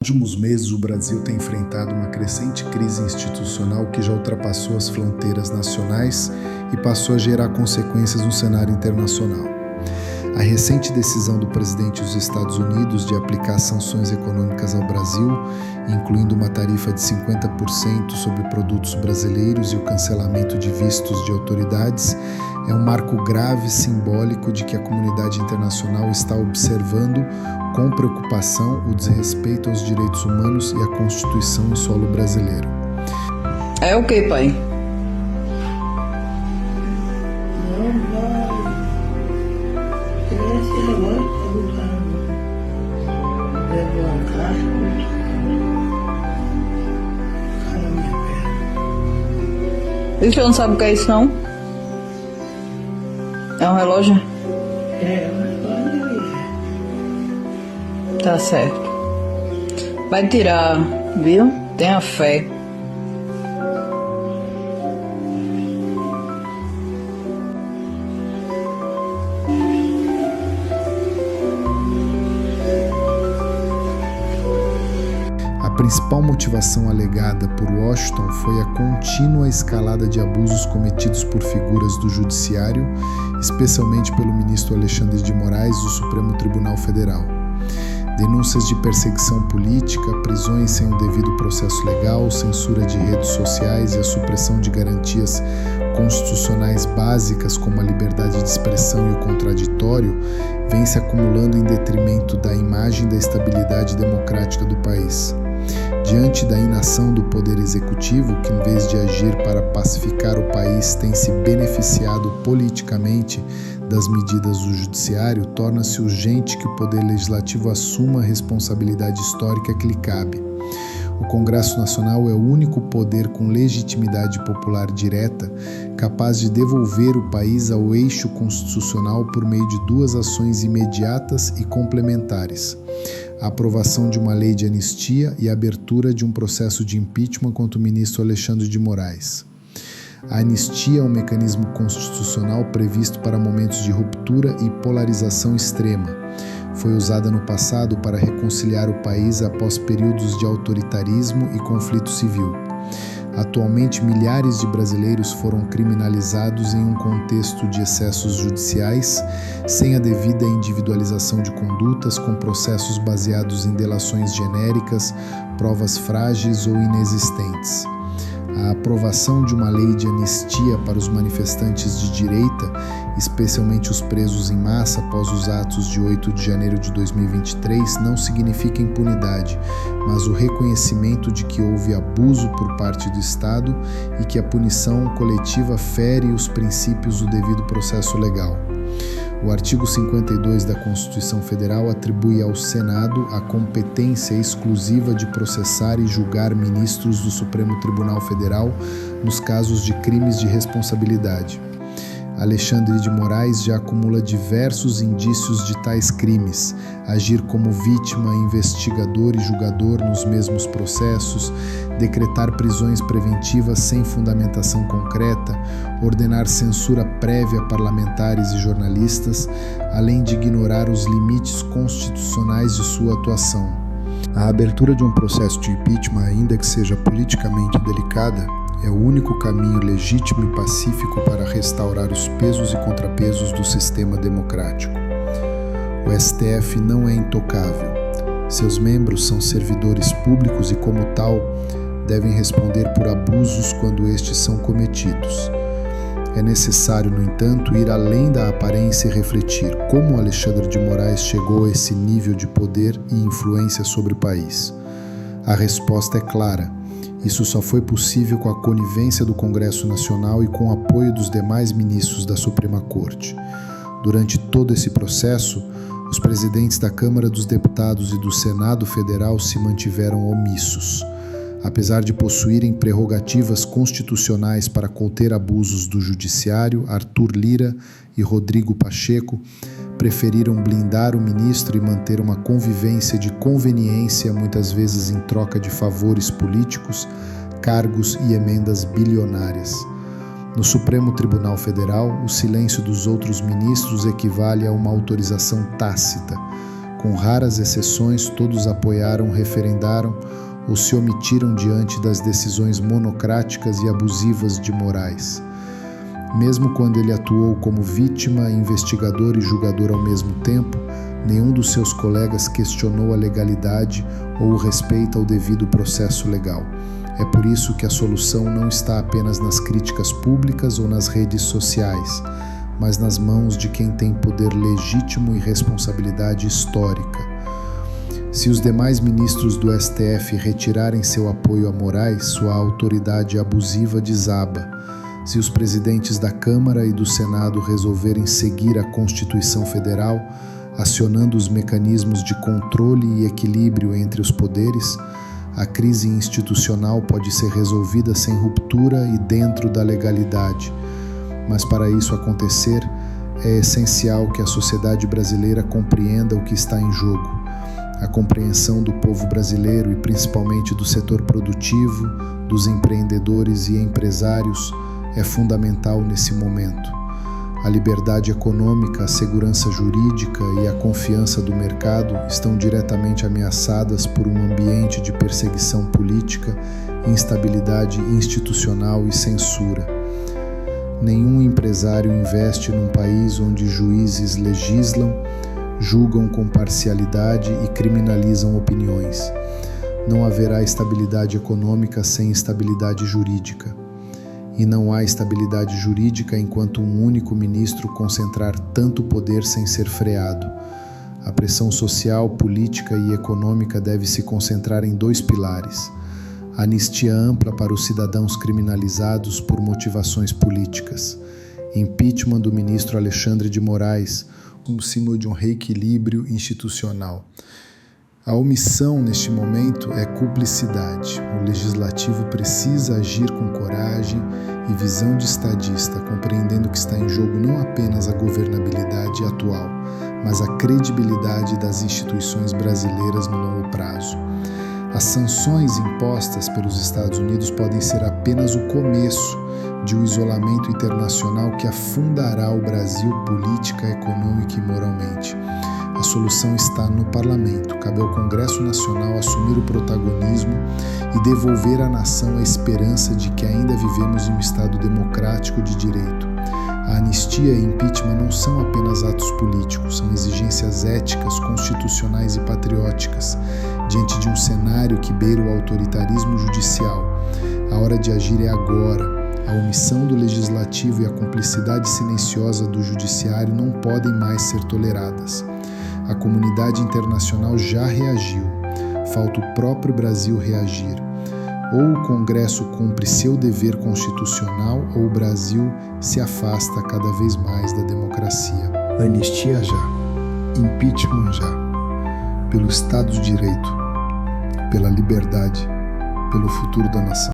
Nos últimos meses, o Brasil tem enfrentado uma crescente crise institucional que já ultrapassou as fronteiras nacionais e passou a gerar consequências no cenário internacional. A recente decisão do presidente dos Estados Unidos de aplicar sanções econômicas ao Brasil, incluindo uma tarifa de 50% sobre produtos brasileiros e o cancelamento de vistos de autoridades, é um marco grave e simbólico de que a comunidade internacional está observando com preocupação o desrespeito aos direitos humanos e à Constituição em solo brasileiro. É o que, pai? E o senhor não sabe o que é isso, não? É um relógio? É um relógio. Tá certo. Vai tirar, viu? Tenha fé. A principal motivação alegada por Washington foi a contínua escalada de abusos cometidos por figuras do Judiciário, especialmente pelo ministro Alexandre de Moraes do Supremo Tribunal Federal. Denúncias de perseguição política, prisões sem o devido processo legal, censura de redes sociais e a supressão de garantias constitucionais básicas como a liberdade de expressão e o contraditório vêm se acumulando em detrimento da imagem da estabilidade democrática do país. Diante da inação do Poder Executivo, que em vez de agir para pacificar o país tem se beneficiado politicamente das medidas do Judiciário, torna-se urgente que o Poder Legislativo assuma a responsabilidade histórica que lhe cabe. O Congresso Nacional é o único poder com legitimidade popular direta capaz de devolver o país ao eixo constitucional por meio de duas ações imediatas e complementares: a aprovação de uma lei de anistia e a abertura de um processo de impeachment contra o ministro Alexandre de Moraes. A anistia é um mecanismo constitucional previsto para momentos de ruptura e polarização extrema. Foi usada no passado para reconciliar o país após períodos de autoritarismo e conflito civil. Atualmente, milhares de brasileiros foram criminalizados em um contexto de excessos judiciais, sem a devida individualização de condutas, com processos baseados em delações genéricas, provas frágeis ou inexistentes. A aprovação de uma lei de anistia para os manifestantes de direita, especialmente os presos em massa após os atos de 8 de janeiro de 2023, não significa impunidade, mas o reconhecimento de que houve abuso por parte do Estado e que a punição coletiva fere os princípios do devido processo legal. O artigo 52 da Constituição Federal atribui ao Senado a competência exclusiva de processar e julgar ministros do Supremo Tribunal Federal nos casos de crimes de responsabilidade. Alexandre de Moraes já acumula diversos indícios de tais crimes: agir como vítima, investigador e julgador nos mesmos processos, decretar prisões preventivas sem fundamentação concreta, ordenar censura prévia a parlamentares e jornalistas, além de ignorar os limites constitucionais de sua atuação. A abertura de um processo de impeachment, ainda que seja politicamente delicada, é o único caminho legítimo e pacífico para restaurar os pesos e contrapesos do sistema democrático. O STF não é intocável. Seus membros são servidores públicos e, como tal, devem responder por abusos quando estes são cometidos. É necessário, no entanto, ir além da aparência e refletir como Alexandre de Moraes chegou a esse nível de poder e influência sobre o país. A resposta é clara. Isso só foi possível com a conivência do Congresso Nacional e com o apoio dos demais ministros da Suprema Corte. Durante todo esse processo, os presidentes da Câmara dos Deputados e do Senado Federal se mantiveram omissos. Apesar de possuírem prerrogativas constitucionais para conter abusos do Judiciário, Arthur Lira e Rodrigo Pacheco preferiram blindar o ministro e manter uma convivência de conveniência, muitas vezes em troca de favores políticos, cargos e emendas bilionárias. No Supremo Tribunal Federal, o silêncio dos outros ministros equivale a uma autorização tácita. Com raras exceções, todos apoiaram, referendaram ou se omitiram diante das decisões monocráticas e abusivas de Moraes. Mesmo quando ele atuou como vítima, investigador e julgador ao mesmo tempo, nenhum dos seus colegas questionou a legalidade ou o respeito ao devido processo legal. É por isso que a solução não está apenas nas críticas públicas ou nas redes sociais, mas nas mãos de quem tem poder legítimo e responsabilidade histórica. Se os demais ministros do STF retirarem seu apoio a Moraes, sua autoridade abusiva desaba. Se os presidentes da Câmara e do Senado resolverem seguir a Constituição Federal, acionando os mecanismos de controle e equilíbrio entre os poderes, a crise institucional pode ser resolvida sem ruptura e dentro da legalidade. Mas para isso acontecer, é essencial que a sociedade brasileira compreenda o que está em jogo. A compreensão do povo brasileiro e principalmente do setor produtivo, dos empreendedores e empresários é fundamental nesse momento. A liberdade econômica, a segurança jurídica e a confiança do mercado estão diretamente ameaçadas por um ambiente de perseguição política, instabilidade institucional e censura. Nenhum empresário investe num país onde juízes legislam, julgam com parcialidade e criminalizam opiniões. Não haverá estabilidade econômica sem estabilidade jurídica. E não há estabilidade jurídica enquanto um único ministro concentrar tanto poder sem ser freado. A pressão social, política e econômica deve se concentrar em dois pilares: anistia ampla para os cidadãos criminalizados por motivações políticas, impeachment do ministro Alexandre de Moraes, como símbolo de um reequilíbrio institucional. A omissão neste momento é cumplicidade. O legislativo precisa agir com coragem e visão de estadista, compreendendo que está em jogo não apenas a governabilidade atual, mas a credibilidade das instituições brasileiras no longo prazo. As sanções impostas pelos Estados Unidos podem ser apenas o começo de um isolamento internacional que afundará o Brasil política, econômica e moralmente. A solução está no Parlamento. Cabe ao Congresso Nacional assumir o protagonismo e devolver à nação a esperança de que ainda vivemos em um Estado democrático de direito. A anistia e impeachment não são apenas atos políticos, são exigências éticas, constitucionais e patrióticas, diante de um cenário que beira o autoritarismo judicial. A hora de agir é agora. A omissão do legislativo e a cumplicidade silenciosa do judiciário não podem mais ser toleradas. A comunidade internacional já reagiu. Falta o próprio Brasil reagir. Ou o Congresso cumpre seu dever constitucional ou o Brasil se afasta cada vez mais da democracia. Anistia já. Impeachment já. Pelo Estado de Direito. Pela liberdade. Pelo futuro da nação.